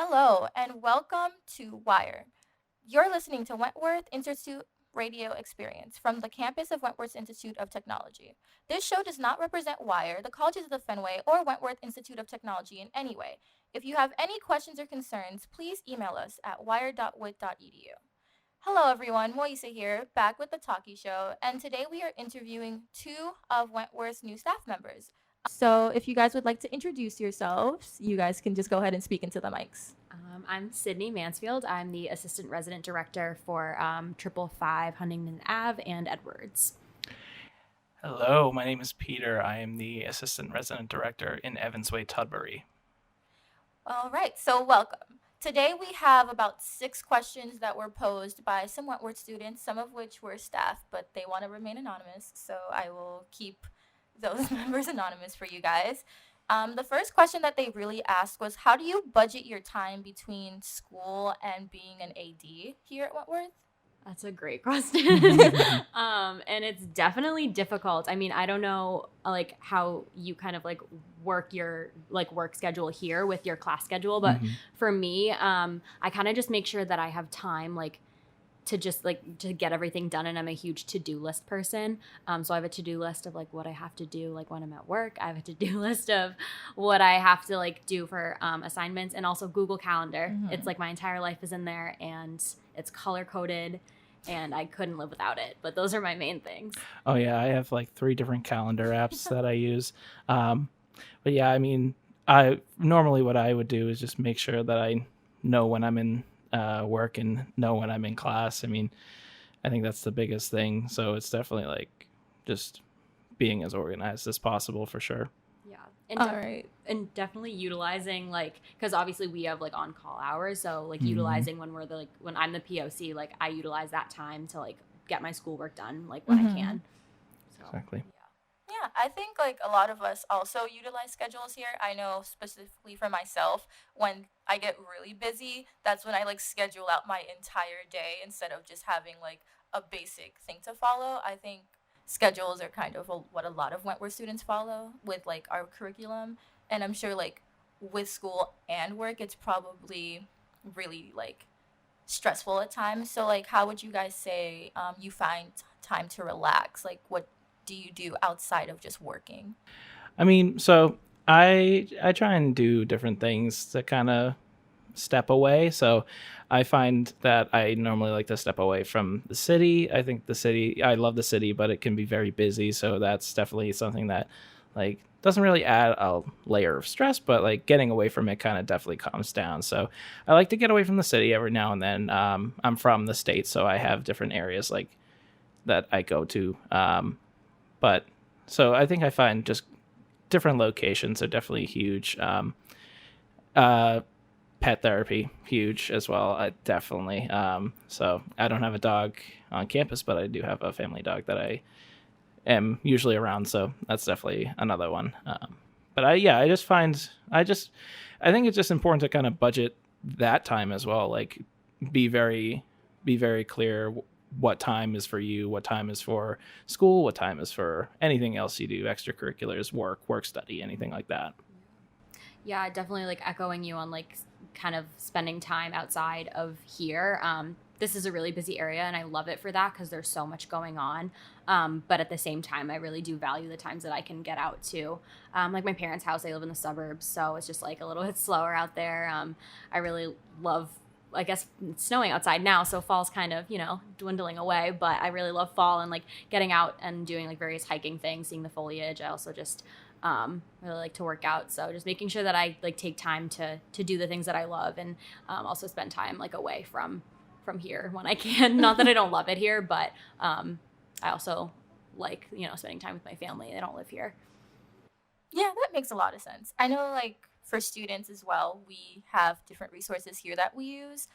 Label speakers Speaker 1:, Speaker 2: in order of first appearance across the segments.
Speaker 1: Hello, and welcome to Wire. You're listening to Wentworth Institute Radio Experience from the campus of Wentworth Institute of Technology. This show does not represent Wire, the colleges of the Fenway, or Wentworth Institute of Technology in any way. If you have any questions or concerns, please email us at wire.wit.edu. Hello, everyone. Moisa here, back with the Taki Show, and today we are interviewing two of Wentworth's new staff members. So, if you guys would like to introduce yourselves, you guys can just go ahead and speak into the mics.
Speaker 2: I'm Sydney Mansfield. I'm the Assistant Resident Director for 555 Huntington Ave and Edwards.
Speaker 3: Hello, my name is Peter. I am the Assistant Resident Director in Evansway, Tudbury.
Speaker 1: All right, so welcome. Today we have about 6 questions that were posed by some Wentworth students, some of which were staff, but they want to remain anonymous, so I will keep those members anonymous for you guys. The first question that they really asked was, how do you budget your time between school and being an AD here at Wentworth?
Speaker 2: That's a great question. And it's definitely difficult. I mean, I don't know how you kind of work your work schedule here with your class schedule, but for me, I kind of just make sure that I have time to just to get everything done, and I'm a huge to-do list person. So I have a to-do list of what I have to do when I'm at work. I have a to-do list of what I have to do for assignments, and also Google Calendar. It's my entire life is in there, and it's color coded, and I couldn't live without it. But those are my main things.
Speaker 3: Oh yeah, I have 3 different calendar apps that I use. But yeah, I mean, I normally what I would do is just make sure that I know when I'm in work and know when I'm in class. I mean, I think that's the biggest thing. So it's definitely just being as organized as possible for sure.
Speaker 2: Yeah. And and definitely utilizing because obviously we have on-call hours. So utilizing when we're when I'm the POC, I utilize that time to get my schoolwork done when I can. So,
Speaker 3: exactly.
Speaker 1: Yeah, I think a lot of us also utilize schedules here. I know specifically for myself, when I get really busy, that's when I schedule out my entire day instead of just having a basic thing to follow. I think schedules are kind of what a lot of Wentworth students follow with our curriculum, and I'm sure with school and work, it's probably really stressful at times. So how would you guys say you find time to relax? What do you do outside of just working?
Speaker 3: I mean, so I try and do different things to kind of step away. So I find that I normally like to step away from the city. I think I love the city, but it can be very busy. So that's definitely something that doesn't really add a layer of stress, but getting away from it kind of definitely calms down. So I like to get away from the city every now and then. I'm from the States, so I have different areas that I go to. But so I think I find just different locations are definitely huge. Pet therapy, huge as well. Definitely. So I don't have a dog on campus, but I do have a family dog that I am usually around. So that's definitely another one. But I think it's just important to kind of budget that time as well. Be very clear what time is for you, what time is for school, what time is for anything else you do, extracurriculars, work study, anything like that.
Speaker 2: Yeah, definitely echoing you on kind of spending time outside of here. This is a really busy area, and I love it for that because there's so much going on. But at the same time, I really do value the times that I can get out to. My parents' house, they live in the suburbs, so it's just a little bit slower out there. I really love, I guess it's snowing outside now, so fall's kind of, dwindling away, but I really love fall and getting out and doing various hiking things, seeing the foliage. I also just really like to work out, so just making sure that I take time to do the things that I love, and also spend time away from here when I can. Not that I don't love it here, but I also spending time with my family. They don't live here.
Speaker 1: Yeah, that makes a lot of sense. I know for students as well, we have different resources here that we use,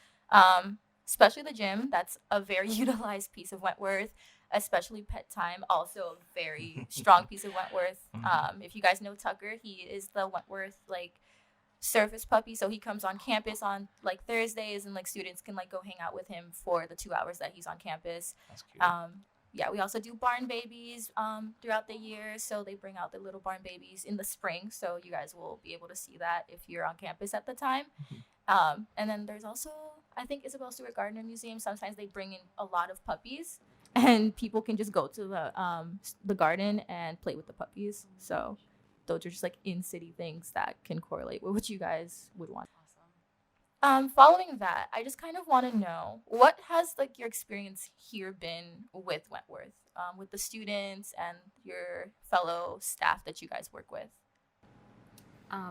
Speaker 1: especially the gym. That's a very utilized piece of Wentworth, especially pet time, also a very strong piece of Wentworth. If you guys know Tucker, he is the Wentworth service puppy, so he comes on campus on Thursdays, and students can go hang out with him for the 2 hours that he's on campus.
Speaker 3: That's cute.
Speaker 1: Yeah, we also do barn babies throughout the year. So they bring out the little barn babies in the spring. So you guys will be able to see that if you're on campus at the time. And then there's also, I think, Isabel Stewart Gardner Museum. Sometimes they bring in a lot of puppies, and people can just go to the garden and play with the puppies. So those are just like in city things that can correlate with what you guys would want. Following that, I just kind of want to know what has like your experience here been with Wentworth, with the students and your fellow staff that you guys work with.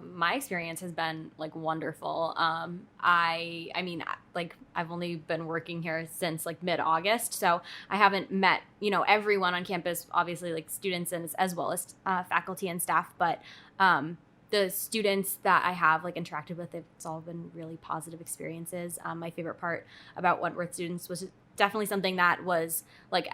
Speaker 2: My experience has been like wonderful. I mean, like I've only been working here since like mid-August, so I haven't met everyone on campus. Obviously, like students and as well as faculty and staff, but the students that I have like interacted with, it's all been really positive experiences. My favorite part about Wentworth students was definitely something that was like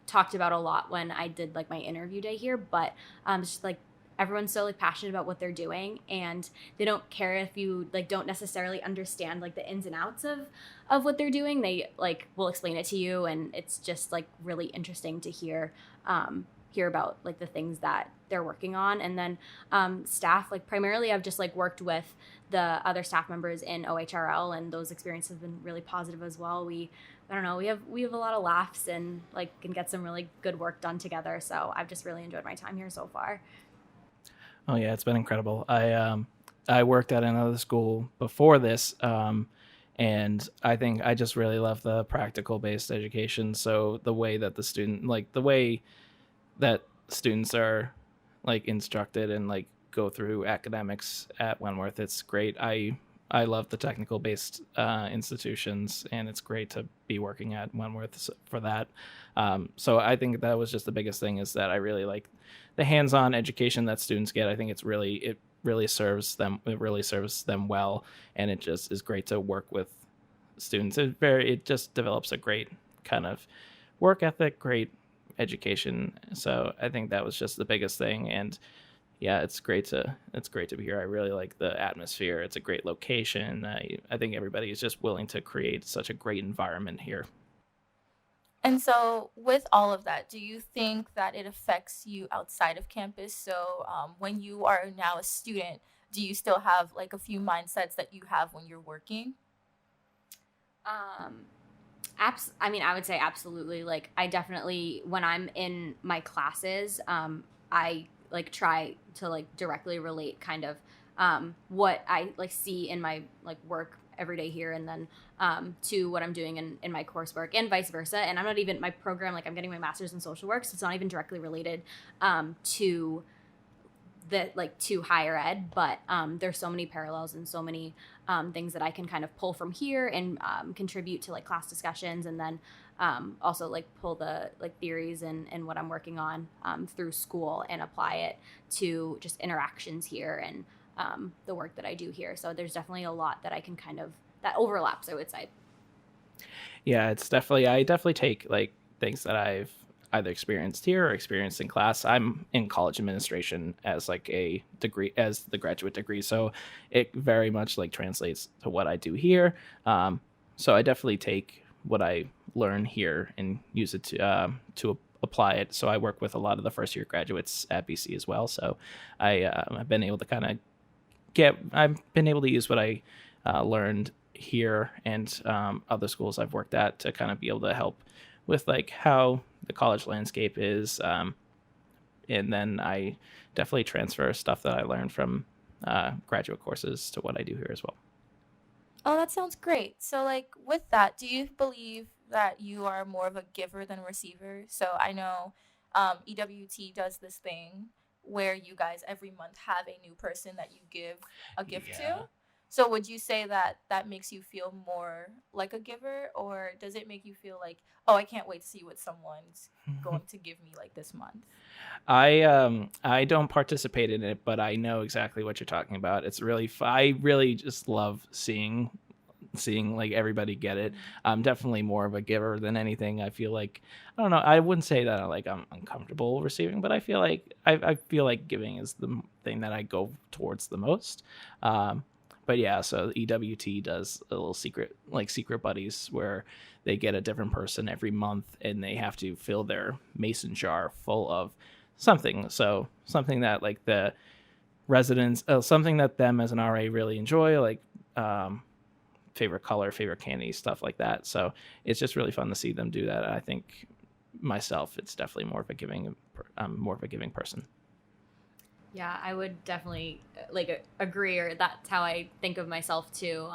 Speaker 2: talked about a lot when I did like my interview day here, but it's just like everyone's so like passionate about what they're doing, and they don't care if you like don't necessarily understand like the ins and outs of what they're doing. They like will explain it to you, and it's just like really interesting to hear about like the things that they're working on. And then staff, like primarily I've just like worked with the other staff members in OHRL, and those experiences have been really positive as well. I don't know, we have a lot of laughs and like can get some really good work done together. So I've just really enjoyed my time here so far.
Speaker 3: Oh yeah, it's been incredible. I worked at another school before this, and I think I just really love the practical based education. So the way that the way that students are like instructed and like go through academics at Wentworth, it's great. I love the technical based institutions, and it's great to be working at Wentworth for that. So I think that was just the biggest thing, is that I really like the hands-on education that students get. I think it really serves them. It really serves them well, and it just is great to work with students. It just develops a great kind of work ethic, great education. So I think that was just the biggest thing. And yeah, it's great to be here. I really like the atmosphere. It's a great location. I think everybody is just willing to create such a great environment here.
Speaker 1: And so, with all of that, do you think that it affects you outside of campus? So, when you are now a student, do you still have like a few mindsets that you have when you're working?
Speaker 2: Um, I mean, I would say absolutely. Like, I definitely, when I'm in my classes, I like try to like directly relate kind of what I like see in my like work every day here, and then to what I'm doing in my coursework, and vice versa. And I'm not even my program, like I'm getting my master's in social work, so it's not even directly related to the like to higher ed, but there's so many parallels and so many things that I can kind of pull from here and contribute to like class discussions, and then also like pull the like theories and what I'm working on through school and apply it to just interactions here and the work that I do here. So there's definitely a lot that I can kind of that overlaps, I would say.
Speaker 3: Yeah, I definitely take like things that I've either experienced here or experienced in class. I'm in college administration as like a degree, as the graduate degree, so it very much like translates to what I do here. So I definitely take what I learn here and use it to apply it. So I work with a lot of the first year graduates at BC as well. So I've been able to kind of I've been able to use what I learned here and other schools I've worked at to kind of be able to help with like how the college landscape is. And then I definitely transfer stuff that I learned from graduate courses to what I do here as well.
Speaker 1: Oh, that sounds great. So, like, with that, do you believe that you are more of a giver than a receiver? So, I know EWT does this thing where you guys every month have a new person that you give a gift
Speaker 3: Yeah.
Speaker 1: to. So, would you say that that makes you feel more like a giver, or does it make you feel like, oh, I can't wait to see what someone's going to give me like this month?
Speaker 3: I don't participate in it, but I know exactly what you're talking about. It's really I really just love seeing like everybody get it. I'm definitely more of a giver than anything. I feel like I don't know. I wouldn't say that I'm uncomfortable receiving, but I feel like I feel like giving is the thing that I go towards the most. But yeah, so EWT does a little secret buddies where they get a different person every month and they have to fill their mason jar full of something. So something that like the residents, something that them as an RA really enjoy, like favorite color, favorite candy, stuff like that. So it's just really fun to see them do that. I think myself, it's definitely I'm more of a giving person.
Speaker 2: Yeah, I would definitely like agree, or that's how I think of myself too.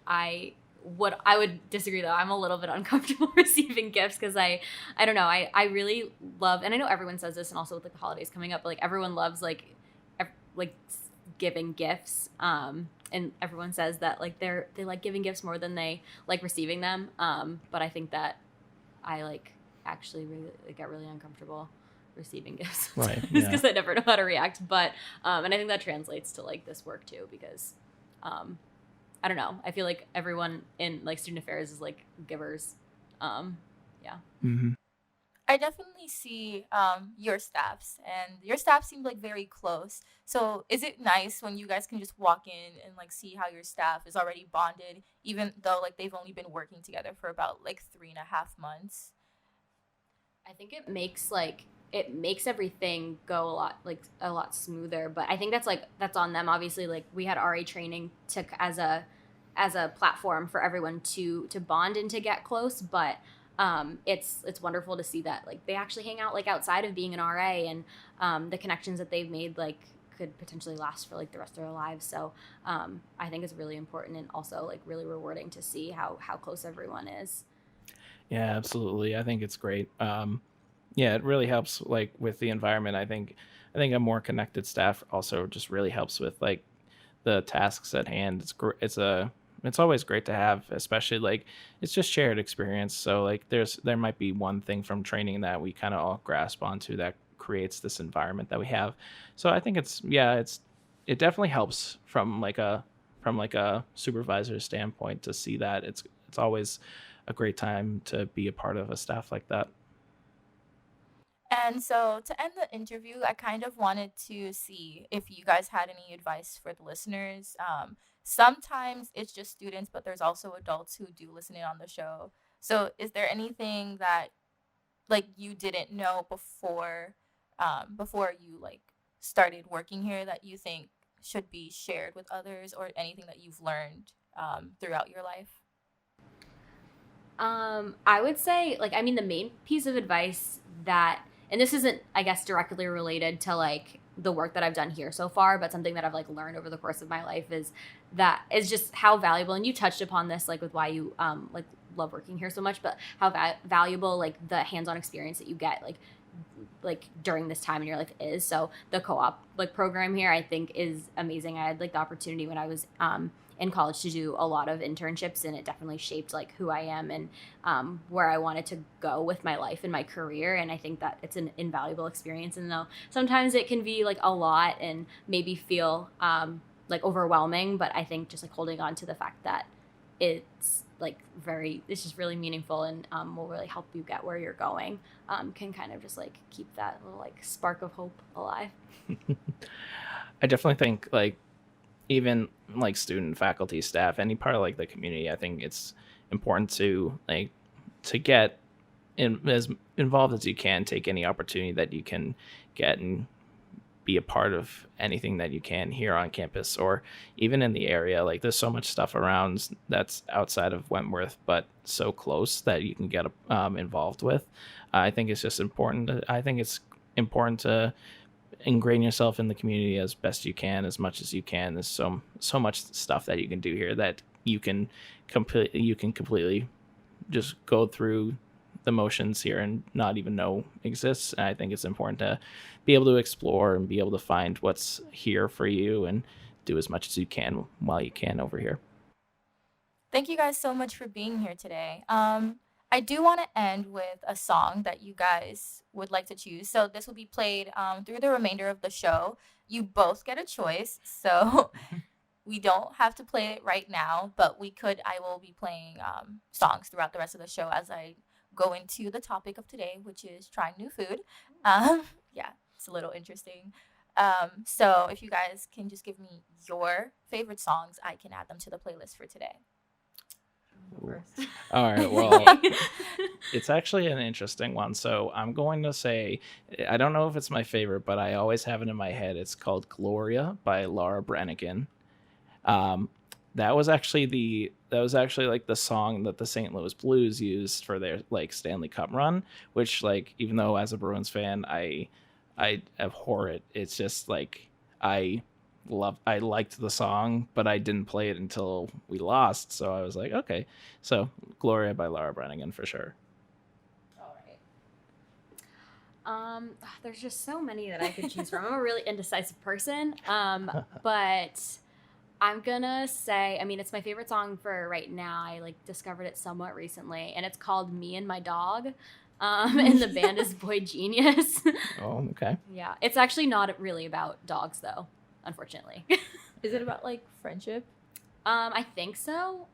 Speaker 2: I would disagree though. I'm a little bit uncomfortable receiving gifts because I don't know. I really love, and I know everyone says this, and also with like the holidays coming up, but like everyone loves like giving gifts. And everyone says that like they like giving gifts more than they like receiving them. But I think that I like actually really get really uncomfortable receiving gifts
Speaker 3: Right.
Speaker 2: just because I never know how to react. But and I think that translates to like this work too, because I don't know, I feel like everyone in like student affairs is like givers. Yeah.
Speaker 3: Mm-hmm.
Speaker 1: I definitely see your staffs, and your staff seemed like very close. So is it nice when you guys can just walk in and like see how your staff is already bonded, even though like they've only been working together for about like 3.5 months?
Speaker 2: I think it makes everything go a lot smoother, but I think that's on them. Obviously, like we had RA training took as a platform for everyone to bond and to get close, but it's wonderful to see that like they actually hang out like outside of being an RA, and the connections that they've made like could potentially last for like the rest of their lives. So I think it's really important and also like really rewarding to see how close everyone is.
Speaker 3: Yeah, absolutely. I think it's great. Yeah, it really helps like with the environment. I think a more connected staff also just really helps with like the tasks at hand. It's always great to have, especially like it's just shared experience. So like there might be one thing from training that we kind of all grasp onto that creates this environment that we have. So I think it definitely helps from like a supervisor standpoint to see that it's always a great time to be a part of a staff like that.
Speaker 1: And so to end the interview, I kind of wanted to see if you guys had any advice for the listeners. Sometimes it's just students, but there's also adults who do listen in on the show. So is there anything that like you didn't know before you like started working here that you think should be shared with others, or anything that you've learned throughout your life?
Speaker 2: I would say, like, I mean, the main piece of advice that, and this isn't, I guess, directly related to like the work that I've done here so far, but something that I've like learned over the course of my life is just how valuable, and you touched upon this, like with why you like love working here so much, but how valuable like the hands-on experience that you get like during this time in your life is. So the co-op like program here I think is amazing. I had like the opportunity when I was in college to do a lot of internships, and it definitely shaped like who I am and where I wanted to go with my life and my career. And I think that it's an invaluable experience, and though sometimes it can be like a lot and maybe feel like overwhelming, but I think just like holding on to the fact that it's it's just really meaningful and will really help you get where you're going, can kind of just like keep that little like spark of hope alive.
Speaker 3: I definitely think like even like student, faculty, staff, any part of like the community, I think it's important to get as involved as you can, take any opportunity that you can get, and be a part of anything that you can here on campus or even in the area. Like there's so much stuff around that's outside of Wentworth, but so close that you can get involved with. I think it's just important. I think it's important to ingrain yourself in the community as best you can, as much as you can. There's so much stuff that you can do here that you can completely just go through the motions here and not even know exists. And I think it's important to be able to explore and be able to find what's here for you and do as much as you can while you can over here.
Speaker 1: Thank you guys so much for being here today. I do want to end with a song that you guys would like to choose. So this will be played through the remainder of the show. You both get a choice, so we don't have to play it right now, but we could. I will be playing songs throughout the rest of the show as I go into the topic of today, which is trying new food. Yeah, it's a little interesting. So if you guys can just give me your favorite songs, I can add them to the playlist for today.
Speaker 2: First.
Speaker 3: All right, well, it's actually an interesting one. So I'm going to say, I don't know if it's my favorite, but I always have it in my head. It's called Gloria by Laura Branigan. that was actually like the song that the St. Louis Blues used for their like Stanley Cup run, which like even though as a Bruins fan I abhor it. It's just like I I liked the song, but I didn't play it until we lost. So I was like, okay. So Gloria by Laura Branigan for sure.
Speaker 2: All right. There's just so many that I could choose from. I'm a really indecisive person. But I'm gonna say, I mean, it's my favorite song for right now. I like discovered it somewhat recently, and it's called "Me and My Dog." And the band is Boy Genius.
Speaker 3: Oh, okay.
Speaker 2: Yeah, it's actually not really about dogs though, unfortunately.
Speaker 1: Is it about like friendship?
Speaker 2: I think so.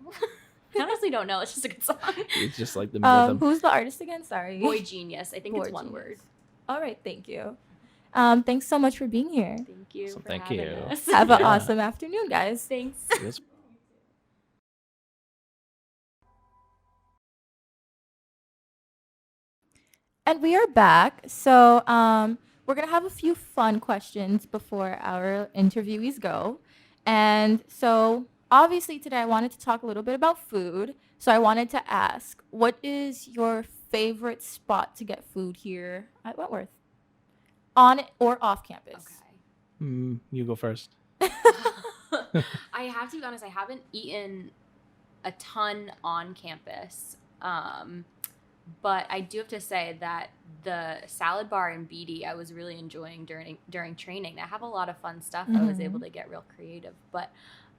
Speaker 2: I honestly don't know. It's just a good song.
Speaker 3: It's just like the rhythm.
Speaker 1: Who's the artist again? Sorry.
Speaker 2: Boy Genius. I think
Speaker 1: Boy
Speaker 2: it's one
Speaker 1: Genius.
Speaker 2: word.
Speaker 1: All right, thank you. Thanks so much for being here.
Speaker 2: Thank you
Speaker 3: So
Speaker 2: for
Speaker 3: thank
Speaker 2: having
Speaker 3: you.
Speaker 2: us.
Speaker 1: Have an
Speaker 3: Yeah.
Speaker 1: awesome afternoon, guys.
Speaker 2: Thanks.
Speaker 3: Yes.
Speaker 1: And we are back. So we're going to have a few fun questions before our interviewees go. And so obviously today I wanted to talk a little bit about food. So I wanted to ask, what is your favorite spot to get food here at Wentworth? On or off campus?
Speaker 3: You go first.
Speaker 2: I have to be honest, I haven't eaten a ton on campus. But I do have to say that the salad bar in BD I was really enjoying during training. They have a lot of fun stuff. I was able to get real creative. But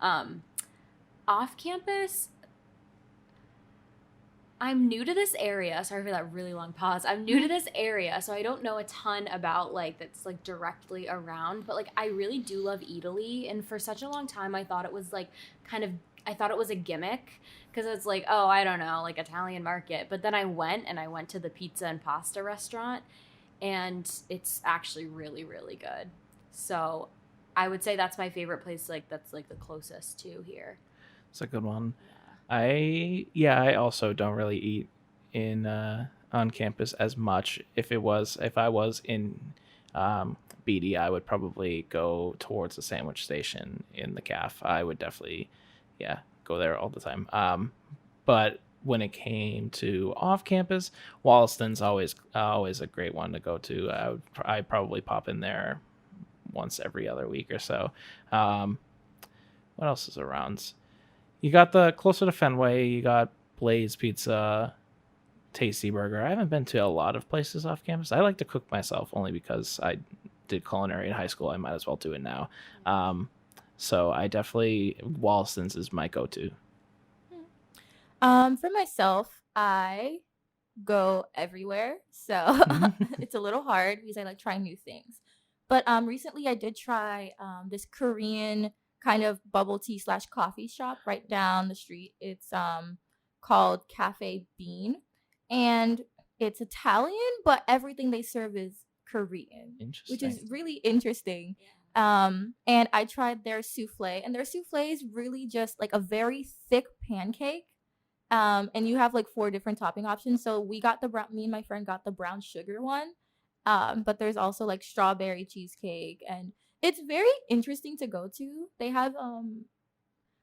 Speaker 2: off campus, I'm new to this area. Sorry for that really long pause. I'm new to this area, so I don't know a ton about like that's like directly around. But like I really do love Italy, and for such a long time I thought it was like I thought it was a gimmick because it's like, oh, I don't know, like Italian market. But then I went to the pizza and pasta restaurant, and it's actually really, really good. So I would say that's my favorite place. Like that's like the closest to here.
Speaker 3: It's a good one.
Speaker 2: Yeah.
Speaker 3: I also don't really eat in on campus as much. If I was in BD, I would probably go towards the sandwich station in the caf. I would definitely go there all the time. But when it came to off campus, Wollaston's always a great one to go to. I'd probably pop in there once every other week or so. What else is around? You got the closer to Fenway, you got Blaze Pizza, Tasty Burger. I haven't been to a lot of places off campus. I like to cook myself only because I did culinary in high school. I might as well do it now. So I definitely, Wollaston's is my go-to.
Speaker 1: For myself, I go everywhere. So it's a little hard because I like trying new things. But recently I did try this Korean kind of bubble tea / coffee shop right down the street. It's called Cafe Bean, and it's Italian, but everything they serve is Korean, which is really interesting. And I tried their souffle, and their souffle is really just like a very thick pancake. And you have like 4 different topping options. So me and my friend got the brown sugar one. But there's also like strawberry cheesecake, and it's very interesting to go to. They have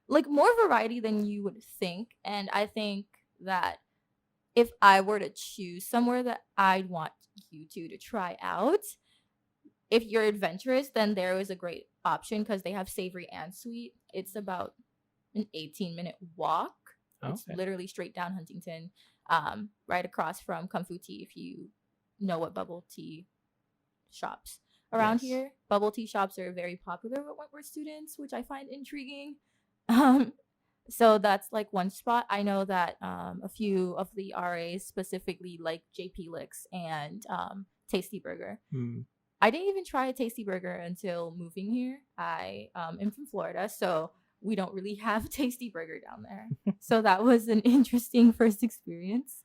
Speaker 1: like more variety than you would think, and I think that if I were to choose somewhere that I'd want you to try out, if you're adventurous, then there is a great option because they have savory and sweet. It's about an 18-minute walk. It's literally straight down Huntington, right across from Kung Fu Tea, if you know what bubble tea shops around here. Bubble tea shops are very popular with Wentworth students, which I find intriguing. So that's like one spot. I know that a few of the RAs specifically like JP Licks and Tasty Burger. I didn't even try a Tasty Burger until moving here. I am from Florida, so we don't really have Tasty Burger down there. So that was an interesting first experience.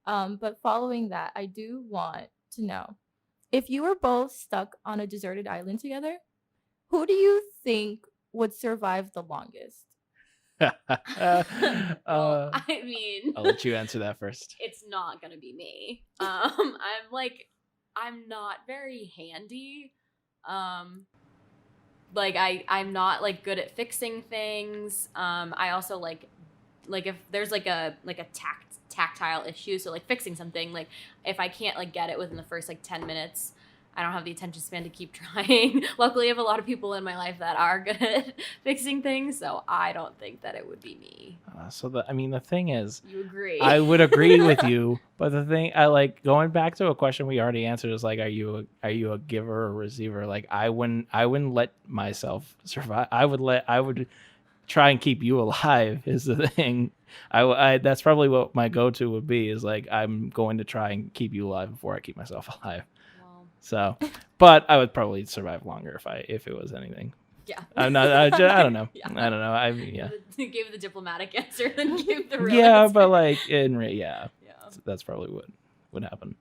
Speaker 1: But following that, I do want to know, if you were both stuck on a deserted island together, who do you think would survive the longest?
Speaker 2: Well, I mean,
Speaker 3: I'll let you answer that first.
Speaker 2: It's not gonna be me. I'm not very handy. Like I'm not like good at fixing things. I also like if there's like a tactile issue, so like fixing something, like if I can't like get it within the first like 10 minutes, I don't have the attention span to keep trying. Luckily, I have a lot of people in my life that are good at fixing things, so I don't think that it would be me.
Speaker 3: The thing is,
Speaker 2: You agree?
Speaker 3: I would agree with you, but the thing I like going back to a question we already answered is like, are you a giver or receiver? Like I wouldn't let myself survive. I would try and keep you alive is the thing. I that's probably what my go-to would be, is like I'm going to try and keep you alive before I keep myself alive. So, but I would probably survive longer if it was anything.
Speaker 2: Yeah.
Speaker 3: I'm not. I don't know.
Speaker 2: Yeah.
Speaker 3: I don't know.
Speaker 2: You gave the diplomatic answer, then gave the real
Speaker 3: yeah,
Speaker 2: answer.
Speaker 3: but like yeah, that's probably what would happen.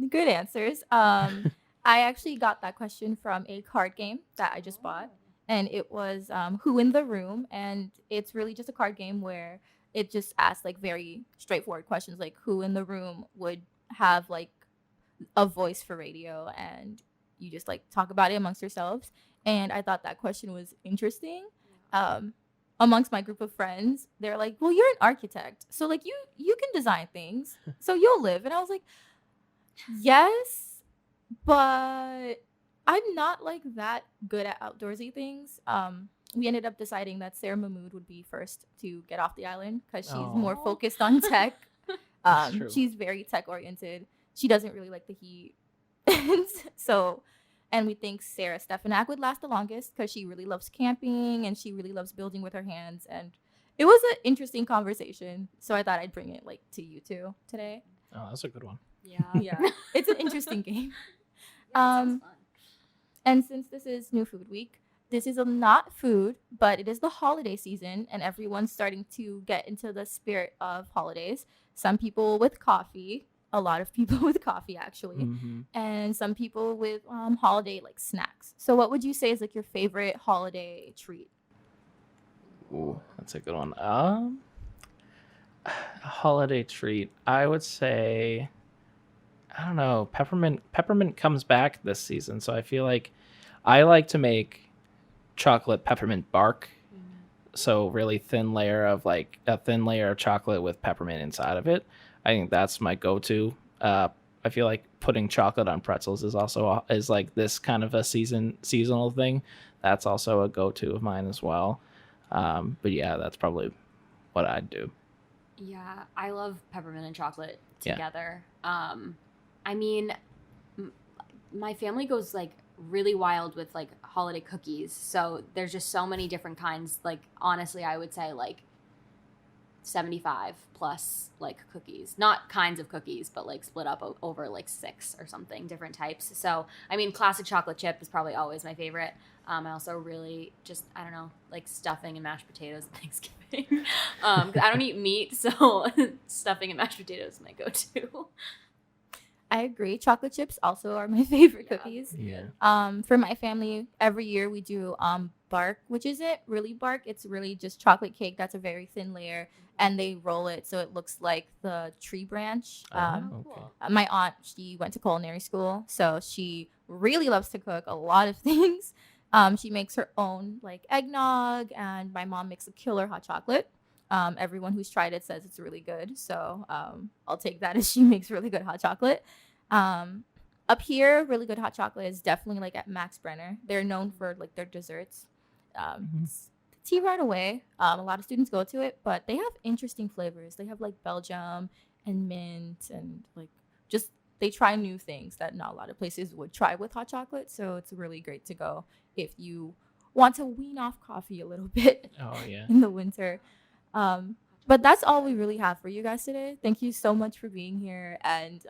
Speaker 1: Good answers. I actually got that question from a card game that I just bought, and it was Who in the Room, and it's really just a card game where it just asks like very straightforward questions, like who in the room would have like a voice for radio, and you just like talk about it amongst yourselves. And I thought that question was interesting. Amongst my group of friends, they're like, well, you're an architect, so like you can design things, so you'll live. And I was like, yes, but I'm not like that good at outdoorsy things. We ended up deciding that Sarah Mahmood would be first to get off the island because she's more focused on tech. She's very tech oriented. She doesn't really like the heat. And we think Sarah Stefanak would last the longest because she really loves camping and she really loves building with her hands. And it was an interesting conversation. So I thought I'd bring it like to you two today.
Speaker 3: Oh, that's a good one.
Speaker 2: Yeah.
Speaker 1: It's an interesting game.
Speaker 2: Sounds fun.
Speaker 1: And since this is New Food Week, this is not food, but it is the holiday season, and everyone's starting to get into the spirit of holidays. Some people with coffee, a lot of people with coffee actually, and some people with holiday like snacks. So what would you say is like your favorite holiday treat?
Speaker 3: Ooh, that's a good one. A holiday treat, I would say, I don't know, peppermint. Peppermint comes back this season, so I feel like I like to make chocolate peppermint bark. So really thin layer of chocolate with peppermint inside of it. I think that's my go-to. I feel like putting chocolate on pretzels is like this kind of a seasonal thing. That's also a go-to of mine as well. But yeah, that's probably what I'd do.
Speaker 2: Yeah, I love peppermint and chocolate together. Yeah. I mean, my family goes like really wild with like holiday cookies. So there's just so many different kinds. Like honestly, I would say like 75 plus like cookies, not kinds of cookies, but like split up over like 6 or something, different types. So I mean, classic chocolate chip is probably always my favorite. I also really just, I don't know, like stuffing and mashed potatoes at Thanksgiving. I don't eat meat, so stuffing and mashed potatoes is my go-to.
Speaker 1: I agree. Chocolate chips also are my favorite cookies.
Speaker 3: Yeah.
Speaker 1: For my family, every year we do bark, which isn't really bark. It's really just chocolate cake. That's a very thin layer, and they roll it so it looks like the tree branch.
Speaker 2: Cool.
Speaker 1: My aunt, she went to culinary school, so she really loves to cook a lot of things. She makes her own like eggnog, and my mom makes a killer hot chocolate. Everyone who's tried it says it's really good. So I'll take that as she makes really good hot chocolate. Up here, really good hot chocolate is definitely like at Max Brenner. They're known for like their desserts. It's tea right away. A lot of students go to it, but they have interesting flavors. They have like Belgium and mint, and like just they try new things that not a lot of places would try with hot chocolate. So it's really great to go if you want to wean off coffee a little bit in the winter. But that's all we really have for you guys today. Thank you so much for being here and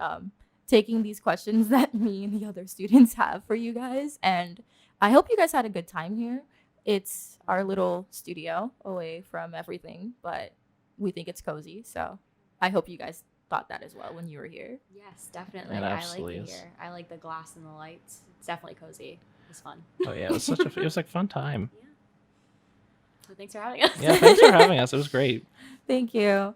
Speaker 1: taking these questions that me and the other students have for you guys. And I hope you guys had a good time here. It's our little studio away from everything, but we think it's cozy. So I hope you guys thought that as well when you were here.
Speaker 2: Yes, definitely.
Speaker 3: It
Speaker 2: I
Speaker 3: absolutely
Speaker 2: like it
Speaker 3: is.
Speaker 2: here. I like the glass and the lights. It's definitely cozy. It was fun.
Speaker 3: Oh yeah, it was it was like fun time.
Speaker 2: Yeah. So thanks for having us.
Speaker 3: Yeah, thanks for having us. It was great.
Speaker 1: Thank you.